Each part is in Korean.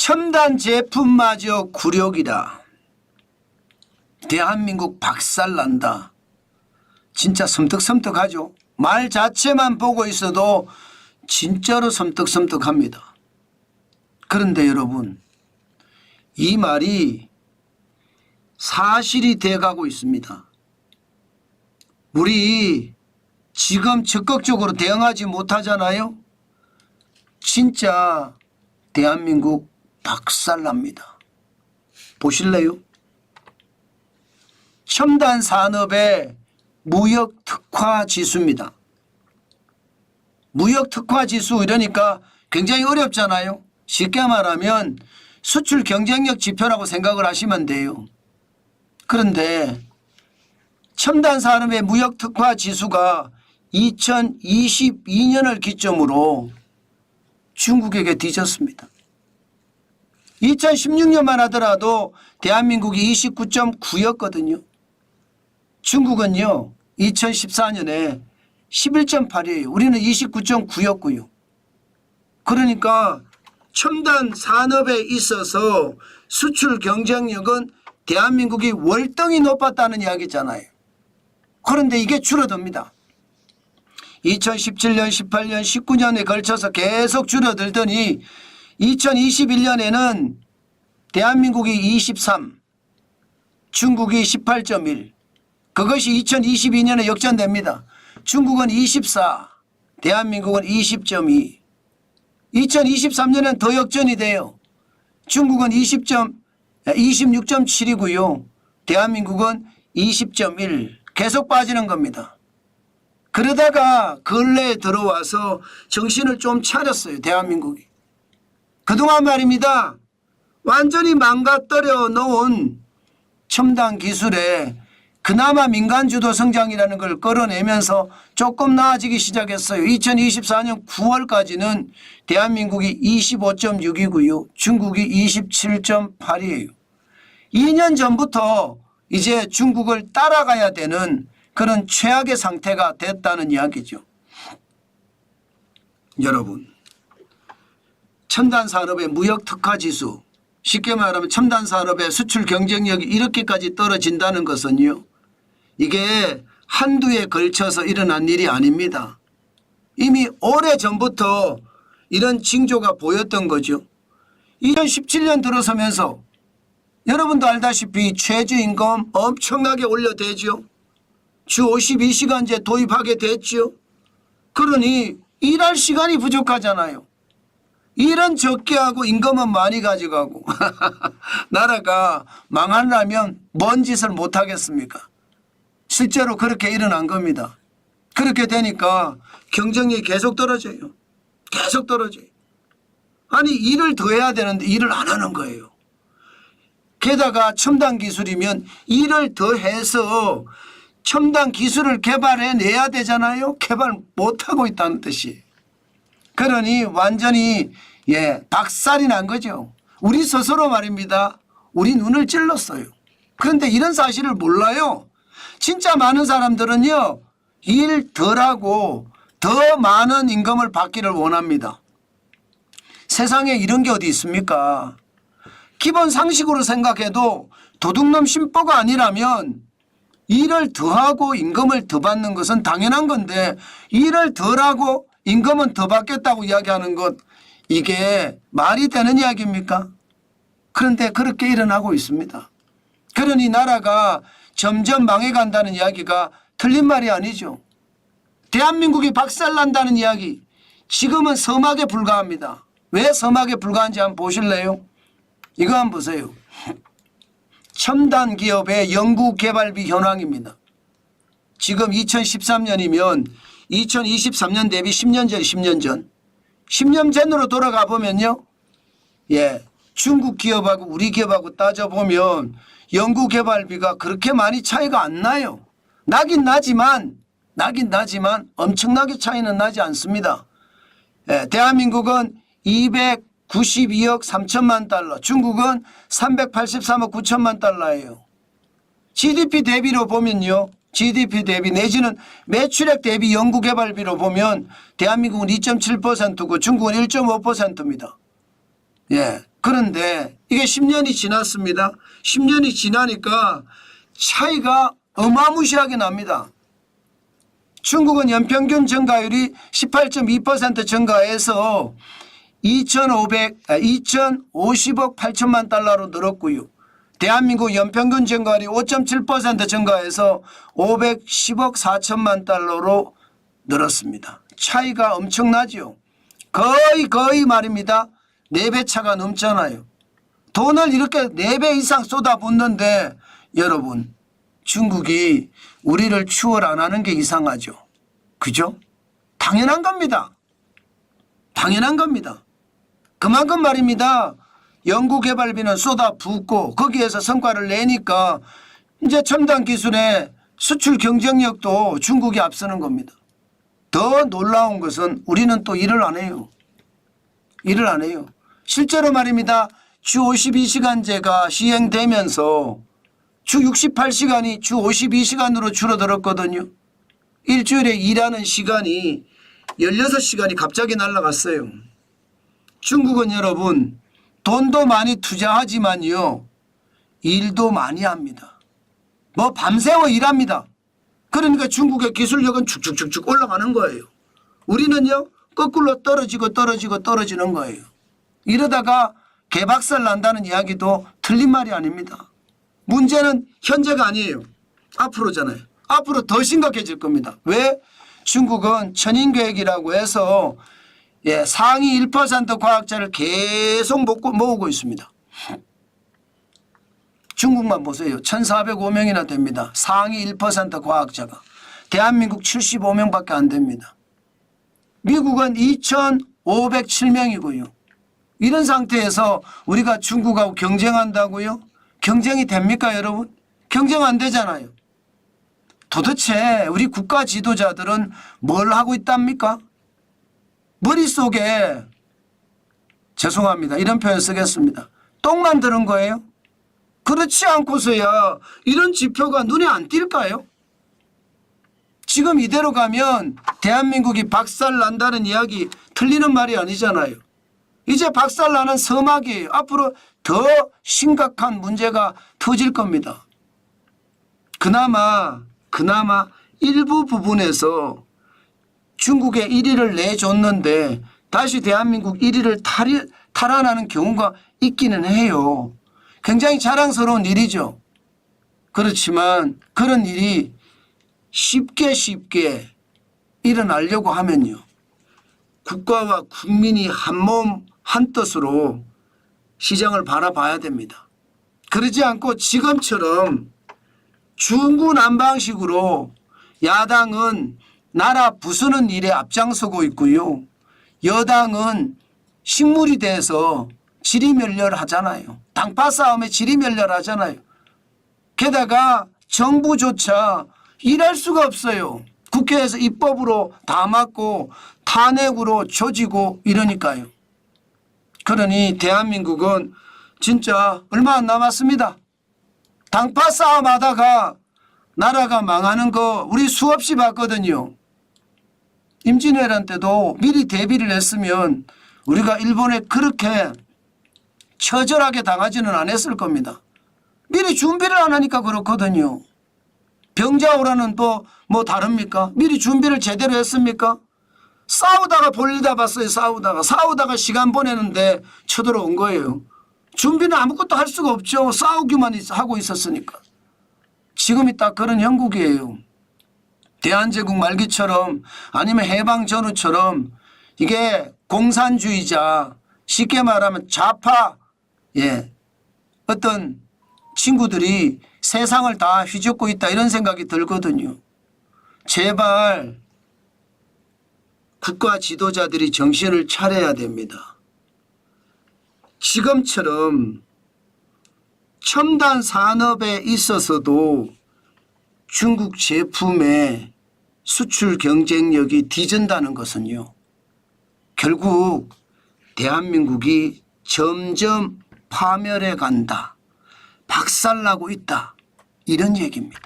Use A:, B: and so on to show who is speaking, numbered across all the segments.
A: 첨단 제품마저 굴욕이다. 대한민국 박살난다. 진짜 섬뜩섬뜩하죠. 말 자체만 보고 있어도 진짜로 섬뜩섬뜩합니다. 그런데 여러분, 이 말이 사실이 돼가고 있습니다. 우리 지금 적극적으로 대응하지 못하잖아요. 진짜 대한민국 박살납니다. 보실래요? 첨단 산업의 무역 특화 지수입니다. 무역 특화 지수 이러니까 굉장히 어렵잖아요. 쉽게 말하면 수출 경쟁력 지표라고 생각을 하시면 돼요. 그런데 첨단 산업의 무역 특화 지수가 2022년을 기점으로 중국에게 뒤졌습니다. 2016년만 하더라도 대한민국이 29.9였거든요. 중국은요 2014년에 11.8이에요. 우리는 29.9였고요. 그러니까 첨단 산업에 있어서 수출 경쟁력은 대한민국이 월등히 높았다는 이야기잖아요. 그런데 이게 줄어듭니다. 2017년, 18년, 19년에 걸쳐서 계속 줄어들더니 2021년에는 대한민국이 23, 중국이 18.1. 그것이 2022년에 역전됩니다. 중국은 24, 대한민국은 20.2. 2023년엔 더 역전이 돼요. 중국은 26.7이고요. 대한민국은 20.1. 계속 빠지는 겁니다. 그러다가 근래에 들어와서 정신을 좀 차렸어요. 대한민국이. 그동안 말입니다. 완전히 망가뜨려 놓은 첨단 기술에 그나마 민간주도 성장이라는 걸 끌어내면서 조금 나아지기 시작했어요. 2024년 9월까지는 대한민국이 25.6이고요. 중국이 27.8이에요. 2년 전부터 이제 중국을 따라가야 되는 그런 최악의 상태가 됐다는 이야기죠. 여러분, 첨단 산업의 무역 특화 지수, 쉽게 말하면 첨단 산업의 수출 경쟁력이 이렇게까지 떨어진다는 것은요, 이게 한두 해에 걸쳐서 일어난 일이 아닙니다. 이미 오래전부터 이런 징조가 보였던 거죠. 2017년 들어서면서 여러분도 알다시피 최저임금 엄청나게 올려대죠. 주 52시간제 도입하게 됐죠. 그러니 일할 시간이 부족하잖아요. 일은 적게 하고 임금은 많이 가져가고 나라가 망하려면 뭔 짓을 못하겠습니까? 실제로 그렇게 일어난 겁니다. 그렇게 되니까 경쟁력이 계속 떨어져요. 계속 떨어져요. 아니 일을 더 해야 되는데 일을 안 하는 거예요. 게다가 첨단 기술이면 일을 더 해서 첨단 기술을 개발해내야 되잖아요. 개발 못하고 있다는 뜻이에요. 그러니 완전히 박살이 난 거죠. 우리 스스로 말입니다. 우리 눈을 찔렀어요. 그런데 이런 사실을 몰라요. 진짜 많은 사람들은요. 일 덜하고 더 많은 임금을 받기를 원합니다. 세상에 이런 게 어디 있습니까? 기본 상식으로 생각해도 도둑놈 심보가 아니라면 일을 더하고 임금을 더 받는 것은 당연한 건데 일을 덜하고 임금은 더 받겠다고 이야기하는 것, 이게 말이 되는 이야기입니까? 그런데 그렇게 일어나고 있습니다. 그러니 나라가 점점 망해간다는 이야기가 틀린 말이 아니죠. 대한민국이 박살난다는 이야기, 지금은 서막에 불과합니다. 왜 서막에 불과한지 한번 보실래요? 이거 한번 보세요. 첨단 기업의 연구개발비 현황입니다. 지금 2013년이면 2023년 대비 10년 전, 10년 전. 10년 전으로 돌아가 보면요. 중국 기업하고 우리 기업하고 따져보면 연구개발비가 그렇게 많이 차이가 안 나요. 나긴 나지만 엄청나게 차이는 나지 않습니다. 대한민국은 292억 3천만 달러, 중국은 383억 9천만 달러예요. GDP 대비로 보면요. GDP 대비 내지는 매출액 대비 연구개발비로 보면 대한민국은 2.7%고 중국은 1.5%입니다. 그런데 이게 10년이 지났습니다. 10년이 지나니까 차이가 어마무시하게 납니다. 중국은 연평균 증가율이 18.2% 증가해서 2,050억 8천만 달러로 늘었고요. 대한민국 연평균 증가율이 5.7% 증가해서 510억 4천만 달러로 늘었습니다. 차이가 엄청나죠. 거의 말입니다. 4배 차가 넘잖아요. 돈을 이렇게 4배 이상 쏟아붓는데 여러분 중국이 우리를 추월 안 하는 게 이상하죠. 그죠? 당연한 겁니다. 당연한 겁니다. 그만큼 말입니다. 연구개발비는 쏟아붓고 거기에서 성과를 내니까 이제 첨단 기술의 수출 경쟁력도 중국이 앞서는 겁니다. 더 놀라운 것은 우리는 또 일을 안 해요. 일을 안 해요. 실제로 말입니다. 주 52시간제가 시행되면서 주 68시간이 주 52시간으로 줄어들었거든요. 일주일에 일하는 시간이 16시간이 갑자기 날아갔어요. 중국은 여러분 돈도 많이 투자하지만요. 일도 많이 합니다. 뭐 밤새워 일합니다. 그러니까 중국의 기술력은 축축축축 올라가는 거예요. 우리는요. 거꾸로 떨어지는 거예요. 이러다가 개박살 난다는 이야기도 틀린 말이 아닙니다. 문제는 현재가 아니에요. 앞으로잖아요. 앞으로 더 심각해질 겁니다. 왜? 중국은 천인계획이라고 해서 상위 1% 과학자를 계속 모으고 있습니다. 중국만 보세요. 1,405명이나 됩니다. 상위 1% 과학자가. 대한민국 75명밖에 안 됩니다. 미국은 2,507명이고요. 이런 상태에서 우리가 중국하고 경쟁한다고요? 경쟁이 됩니까 여러분? 경쟁 안 되잖아요. 도대체 우리 국가 지도자들은 뭘 하고 있답니까? 머릿속에 죄송합니다. 이런 표현 쓰겠습니다. 똥만 드는 거예요? 그렇지 않고서야 이런 지표가 눈에 안 띌까요? 지금 이대로 가면 대한민국이 박살난다는 이야기 틀리는 말이 아니잖아요. 이제 박살나는 서막이에요. 앞으로 더 심각한 문제가 터질 겁니다. 그나마 일부 부분에서 중국의 1위를 내줬는데 다시 대한민국 1위를 탈환하는 경우가 있기는 해요. 굉장히 자랑스러운 일이죠. 그렇지만 그런 일이 쉽게 일어나려고 하면요. 국가와 국민이 한몸 한뜻으로 시장을 바라봐야 됩니다. 그러지 않고 지금처럼 중구난방식으로 야당은 나라 부수는 일에 앞장서고 있고요. 여당은 식물이 돼서 지리멸렬하잖아요. 당파 싸움에 지리멸렬하잖아요. 게다가 정부조차 일할 수가 없어요. 국회에서 입법으로 다 막고 탄핵으로 조지고 이러니까요. 그러니 대한민국은 진짜 얼마 안 남았습니다. 당파 싸움하다가 나라가 망하는 거 우리 수없이 봤거든요. 임진왜란 때도 미리 대비를 했으면 우리가 일본에 그렇게 처절하게 당하지는 않았을 겁니다. 미리 준비를 안 하니까 그렇거든요. 병자호란은 또 뭐 다릅니까? 미리 준비를 제대로 했습니까? 싸우다가 볼일다 봤어요. 싸우다가 시간 보내는데 쳐들어온 거예요. 준비는 아무것도 할 수가 없죠. 싸우기만 하고 있었으니까. 지금이 딱 그런 형국이에요. 대한제국 말기처럼 아니면 해방 전후처럼 이게 공산주의자 쉽게 말하면 좌파 어떤 친구들이 세상을 다 휘젓고 있다 이런 생각이 들거든요. 제발 국가 지도자들이 정신을 차려야 됩니다. 지금처럼 첨단 산업에 있어서도 중국 제품의 수출 경쟁력이 뒤진다는 것은요. 결국 대한민국이 점점 파멸해 간다. 박살나고 있다. 이런 얘기입니다.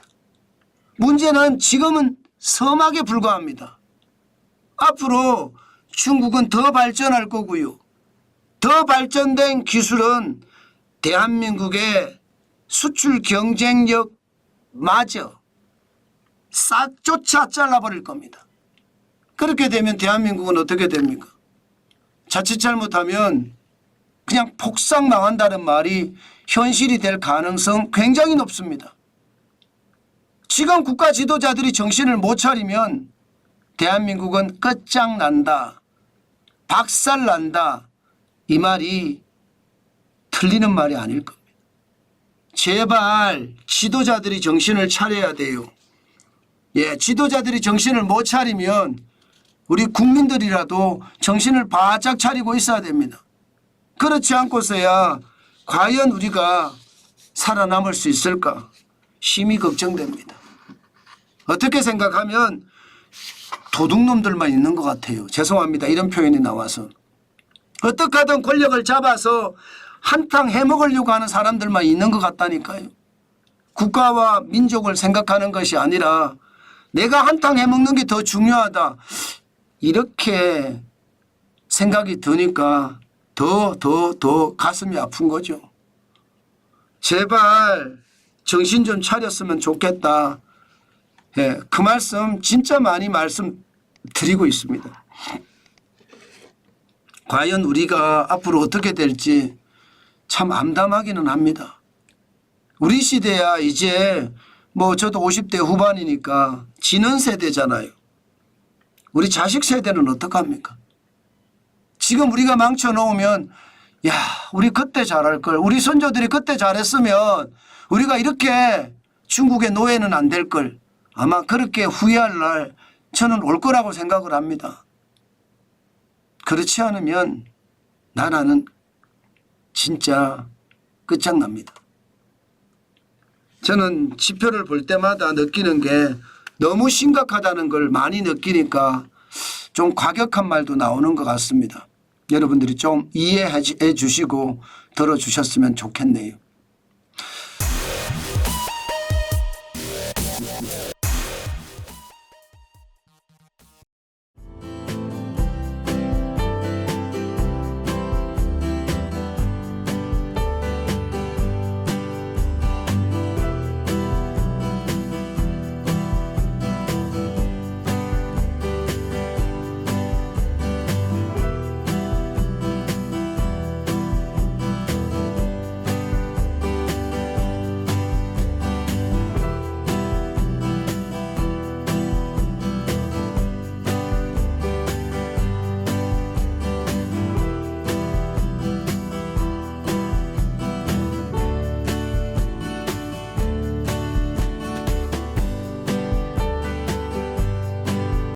A: 문제는 지금은 서막에 불과합니다. 앞으로 중국은 더 발전할 거고요. 더 발전된 기술은 대한민국의 수출 경쟁력마저 싹 쫓아 잘라버릴 겁니다. 그렇게 되면 대한민국은 어떻게 됩니까? 자칫 잘못하면 그냥 폭삭 망한다는 말이 현실이 될 가능성 굉장히 높습니다. 지금 국가 지도자들이 정신을 못 차리면 대한민국은 끝장난다, 박살난다, 이 말이 틀리는 말이 아닐 겁니다. 제발 지도자들이 정신을 차려야 돼요. 예, 지도자들이 정신을 못 차리면 우리 국민들이라도 정신을 바짝 차리고 있어야 됩니다. 그렇지 않고서야 과연 우리가 살아남을 수 있을까 심히 걱정됩니다. 어떻게 생각하면 도둑놈들만 있는 것 같아요. 죄송합니다. 이런 표현이 나와서. 어떻게 하든 권력을 잡아서 한탕 해먹으려고 하는 사람들만 있는 것 같다니까요. 국가와 민족을 생각하는 것이 아니라 내가 한탕 해먹는 게 더 중요하다. 이렇게 생각이 드니까 더 가슴이 아픈 거죠. 제발 정신 좀 차렸으면 좋겠다. 예, 그 말씀 진짜 많이 말씀드리고 있습니다. 과연 우리가 앞으로 어떻게 될지 참 암담하기는 합니다. 우리 시대야 이제 뭐 저도 50대 후반이니까 지는 세대잖아요. 우리 자식 세대는 어떡합니까? 지금 우리가 망쳐놓으면 야, 우리 그때 잘할 걸, 우리 선조들이 그때 잘했으면 우리가 이렇게 중국의 노예는 안 될 걸, 아마 그렇게 후회할 날 저는 올 거라고 생각을 합니다. 그렇지 않으면 나라는 진짜 끝장납니다. 저는 지표를 볼 때마다 느끼는 게 너무 심각하다는 걸 많이 느끼니까 좀 과격한 말도 나오는 것 같습니다. 여러분들이 좀 이해해 주시고 들어주셨으면 좋겠네요.